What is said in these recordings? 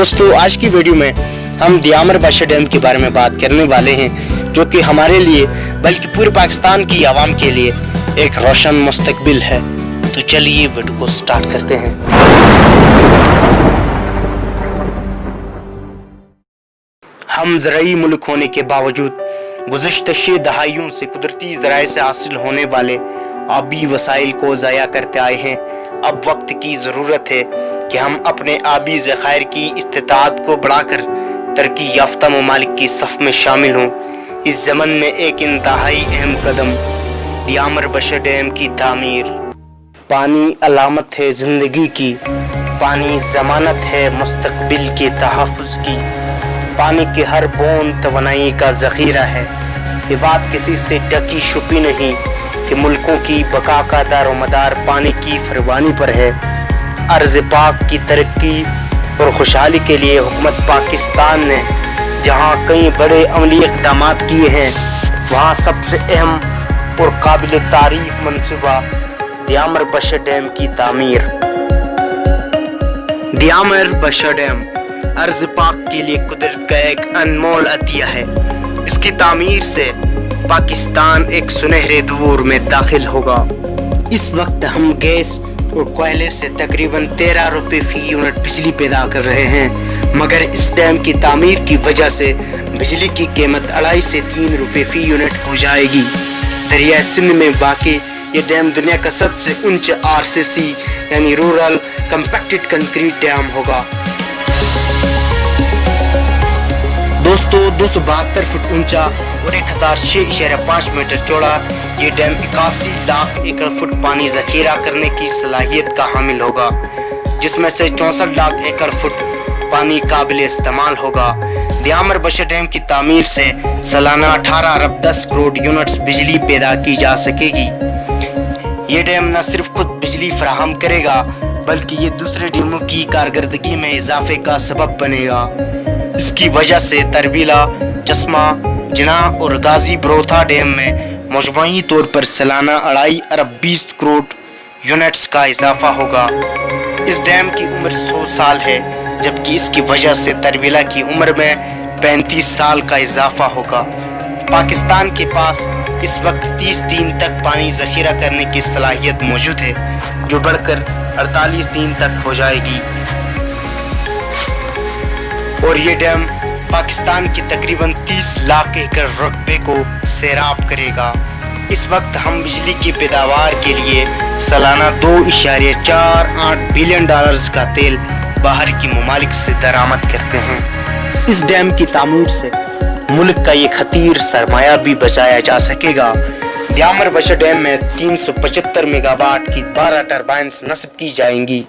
दोस्तों आज की वीडियो में हम दियामर बशर डैम के बारे में बात करने वाले हैं, जो कि हमारे लिए बल्कि पूरे पाकिस्तान की आवाम के लिए एक रोशन मुस्तकबिल है। तो चलिए वीडियो को स्टार्ट करते हैं। हम ज़राई मुल्क होने के बावजूद गुज़श्ता 6 दहाइयों से कुदरती ज़राए से हासिल होने वाले आबी वसाइल को ज़ाया करते आए हैं। अब वक्त की ज़रूरत है कि हम अपने आबी ज़खायर की इस्तिताअत को बढ़ाकर तरक्की याफ्ता ममालिक की सफ़ में शामिल हों। इस ज़मन में एक इंतहाई अहम कदम दियामर बशर डैम की तामीर। पानी अलामत है ज़िंदगी की, पानी ज़मानत है मुस्तकबिल के तहफ़्फ़ुज़ की। पानी की हर बूंद तवानाई का ज़ख़ीरा है। ये बात किसी से ढकी छुपी नहीं कि मुल्कों की बका का दारोमदार पानी की फरवानी पर है। अर्ज़ पाक की तरक्की और खुशहाली के लिए हुकूमत पाकिस्तान ने जहाँ कई बड़े अमली इक़दामात किए हैं, वहाँ सबसे अहम और काबिल तारीफ़ मंसूबा दियामर बशर डैम की तामीर। दियामर बशर डैम अर्ज़ पाक के लिए कुदरत का एक अनमोल अतिया है। इसकी तामीर से पाकिस्तान एक सुनहरे दौर में दाखिल होगा। इस वक्त हम गैस और कोयले से तकरीबन 13 रुपये फ़ी यूनिट बिजली पैदा कर रहे हैं, मगर इस डैम की तामीर की वजह से बिजली की कीमत 2.5 से 3 रुपये फ़ी यूनिट हो जाएगी। दरिया सिंध में वाक़ई ये डैम दुनिया का सबसे ऊंचा RCC यानी रूरल कम्पैक्टेड कंक्रीट डैम होगा। दोस्तों 272 फुट ऊंचा और 1006.5 मीटर चौड़ा ये डैम 81 लाख एकड़ फुट पानी ज़ख़ीरा करने की सलाहियत का हामिल होगा, जिसमें से 64 लाख एकड़ फुट पानी काबिल इस्तेमाल होगा। दियामर बशर डैम की तामीर से सालाना 18 अरब 10 करोड़ यूनिट्स बिजली पैदा की जा सकेगी। ये डैम न सिर्फ खुद बिजली फराहम करेगा, बल्कि ये दूसरे डैमों की कारकर्दगी में इजाफे का सबब बनेगा। इसकी वजह से तरबीला, चश्मा, जिना और गाजी बरोथा डैम में मजमूई तौर पर सालाना 2.5 अरब 20 करोड़ यूनिट्स का इजाफा होगा। इस डैम की उम्र 100 साल है, जबकि इसकी वजह से तरबीला की उम्र में 35 साल का इजाफा होगा। पाकिस्तान के पास इस वक्त 30 दिन तक पानी ज़ख़ीरा करने की सलाहियत मौजूद है, जो बढ़कर 48 दिन तक हो जाएगी। और ये डैम पाकिस्तान की तकरीबन 30 लाख एकड़ रकबे को सैराब करेगा। इस वक्त हम बिजली की पैदावार के लिए सालाना 2.48 बिलियन डॉलर्स का तेल बाहर की ममालिक से दरामद करते हैं। इस डैम की तामीर से मुल्क का ये खतीर सरमाया भी बचाया जा सकेगा। दियामर बशर डैम में 375 मेगावाट की 12 टर्बाइन्स नस्ब की जाएंगी,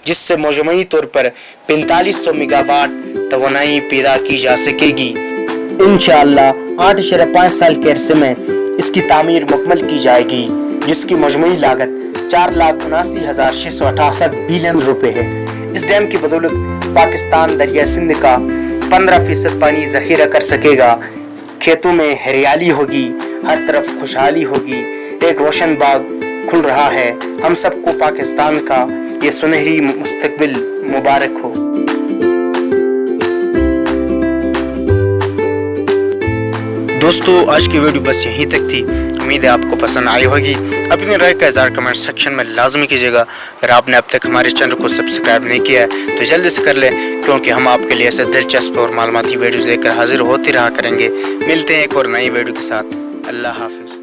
जिससे मजमूई तौर पर 4500 मेगावाट तवानाई पैदा की जा सकेगी। इंशाअल्लाह 8.5 साल के अरसे में इसकी तामीर मुकम्मल की जाएगी, जिसकी मजमूई लागत 4,79,668 बिलियन रुपए है। इस डैम की बदौलत पाकिस्तान दरिया सिंध का 15% पानी ज़ख़ीरा कर सकेगा। खेतों में हरियाली होगी, हर तरफ खुशहाली होगी, एक रोशन बाग खुल रहा है। हम सबको पाकिस्तान का ये सुनहरी मुस्तकबिल मुबारक हो। दोस्तों आज की वीडियो बस यहीं तक थी। उम्मीद है आपको पसंद आई होगी। अपनी राय का इज़हार कमेंट सेक्शन में लाजमी कीजिएगा। अगर आपने अब तक हमारे चैनल को सब्सक्राइब नहीं किया है तो जल्दी से कर लें, क्योंकि हम आपके लिए ऐसे दिलचस्प और मालूमाती वीडियोज़ लेकर हाजिर होते रहा करेंगे। मिलते हैं एक और नई वीडियो के साथ। अल्लाह हाफिज़।